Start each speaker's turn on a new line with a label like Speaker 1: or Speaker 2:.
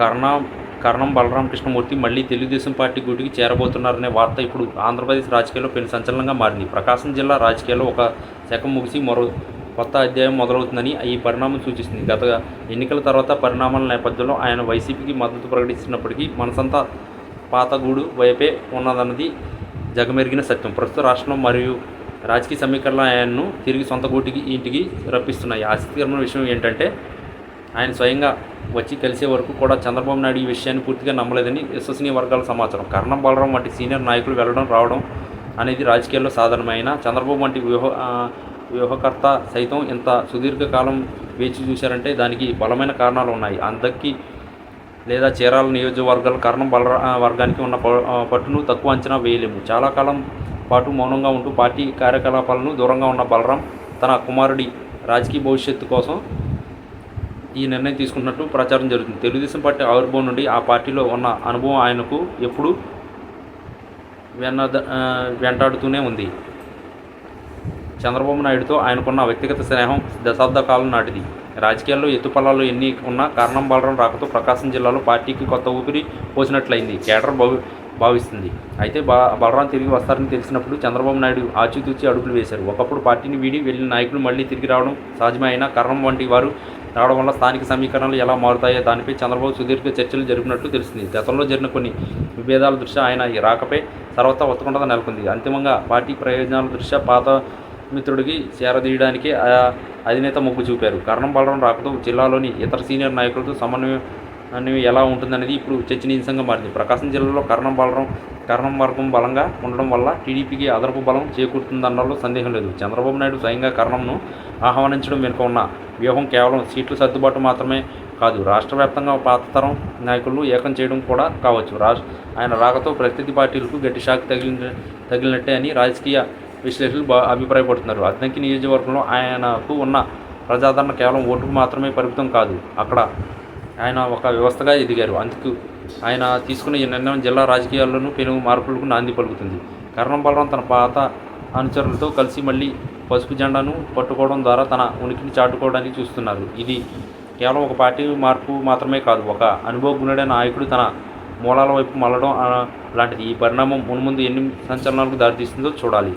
Speaker 1: కరణం బలరామ కృష్ణమూర్తి మళ్ళీ తెలుగుదేశం పార్టీ గూటికి చేరబోతున్నారనే వార్త ఇప్పుడు ఆంధ్రప్రదేశ్ రాజకీయాల్లో పెను సంచలనంగా మారింది. ప్రకాశం జిల్లా రాజకీయాల్లో ఒక శకం ముగిసి మరో కొత్త అధ్యాయం మొదలవుతుందని ఈ పరిణామం సూచిస్తుంది. గత ఎన్నికల తర్వాత పరిణామాల నేపథ్యంలో ఆయన వైసీపీకి మద్దతు ప్రకటిస్తున్నప్పటికీ మనసంతా పాతగూడు వైపే ఉన్నదన్నది జగమెరిగిన సత్యం. ప్రస్తుత రాష్ట్రం మరియు రాజకీయ సమీకరణలు ఆయన్ను తిరిగి సొంత ఇంటికి రప్పిస్తున్నాయి. ఆసక్తికరమైన విషయం ఏంటంటే ఆయన స్వయంగా వచ్చి కలిసే వరకు కూడా చంద్రబాబు నాయుడు ఈ విషయాన్ని పూర్తిగా నమ్మలేదని విశ్వసనీయ వర్గాల సమాచారం. కరణం బలరాం వంటి సీనియర్ నాయకులు వెళ్ళడం రావడం అనేది రాజకీయాల్లో సాధారణమైన చంద్రబాబు వంటి వ్యూహకర్త సైతం ఇంత సుదీర్ఘకాలం వేచి చూశారంటే దానికి బలమైన కారణాలు ఉన్నాయి. అందరికీ లేదా చీరాల నియోజకవర్గాల కరణం వర్గానికి ఉన్న పట్టును తక్కువ అంచనా వేయలేము. చాలా కాలం పాటు మౌనంగా ఉంటూ పార్టీ కార్యకలాపాలను దూరంగా ఉన్న బలరాం తన కుమారుడి రాజకీయ భవిష్యత్తు కోసం ఈ నిర్ణయం తీసుకున్నట్టు ప్రచారం జరుగుతుంది. తెలుగుదేశం పార్టీ ఆవిర్భావం నుండి ఆ పార్టీలో ఉన్న అనుభవం ఆయనకు ఎప్పుడూ వెంటాడుతూనే ఉంది. చంద్రబాబు నాయుడుతో ఆయనకున్న వ్యక్తిగత స్నేహం దశాబ్ద కాలం నాటిది. రాజకీయాల్లో ఎత్తుపల్లాలు ఎన్ని ఉన్నా కరణం బలరాం రాకతో ప్రకాశం జిల్లాలో పార్టీకి కొత్త ఊపిరి పోసినట్లయింది కేడర్ భావిస్తుంది. అయితే బలరాం తిరిగి వస్తారని తెలిసినప్పుడు చంద్రబాబు నాయుడు ఆచితూచి అడుగులు వేశారు. ఒకప్పుడు పార్టీని వీడి వెళ్ళిన నాయకులు మళ్ళీ తిరిగి రావడం సహజమే. అయినా కరణం వంటి వారు రావడం వల్ల స్థానిక సమీకరణలు ఎలా మారుతాయో దానిపై చంద్రబాబు సుదీర్ఘ చర్చలు జరిపినట్టు తెలిసింది. గతంలో జరిగిన కొన్ని విభేదాల దృష్ట్యా ఆయన రాకపై సర్వత్రా ఉత్తకుంఠత నెలకొంది. అంతిమంగా పార్టీ ప్రయోజనాల దృష్ట్యా పాత మిత్రుడికి చేరదీయడానికి అధినేత మొగ్గు చూపారు. కరణం బలరాం రాకతో జిల్లాలోని ఇతర సీనియర్ నాయకులతో సమన్వయం ఎలా ఉంటుందనేది ఇప్పుడు చర్చనీయాంశంగా మారింది. ప్రకాశం జిల్లాలో కరణం వర్గం బలంగా ఉండడం వల్ల టీడీపీకి అదనపు బలం చేకూరుతుందన్నలో సందేహం లేదు. చంద్రబాబు నాయుడు స్వయంగా కరణంను ఆహ్వానించడం వెనుక ఉన్న వ్యూహం కేవలం సీట్ల సర్దుబాటు మాత్రమే కాదు, రాష్ట్ర వ్యాప్తంగా పాత తరం నాయకులను ఏకం చేయడం కూడా కావచ్చు. ఆయన రాకతో ప్రత్యర్థి పార్టీలకు గట్టి షాక్ తగిలినట్టే అని రాజకీయ విశ్లేషకులు అభిప్రాయపడుతున్నారు. అద్దంకి నియోజకవర్గంలో ఆయనకు ఉన్న ప్రజాదరణ కేవలం ఓటుకు మాత్రమే పరిమితం కాదు, అక్కడ ఆయన ఒక వ్యవస్థగా ఎదిగారు. అందుకు ఆయన తీసుకున్న ఈ నిర్ణయం జిల్లా రాజకీయాల్లోనూ పెను మార్పులకు నాంది పలుకుతుంది. కరణం బలరాం తన పాత అనుచరులతో కలిసి మళ్ళీ పసుపు జెండాను పట్టుకోవడం ద్వారా తన ఉనికిని చాటుకోవడానికి చూస్తున్నారు. ఇది కేవలం ఒక పార్టీ మార్పు మాత్రమే కాదు, ఒక అనుభవజ్ఞుడైన నాయకుడు తన మూలాల వైపు మళ్ళడం లాంటిది. ఈ పరిణామం మున్ముందు ఎన్ని సంచలనాలకు దారితీస్తుందో చూడాలి.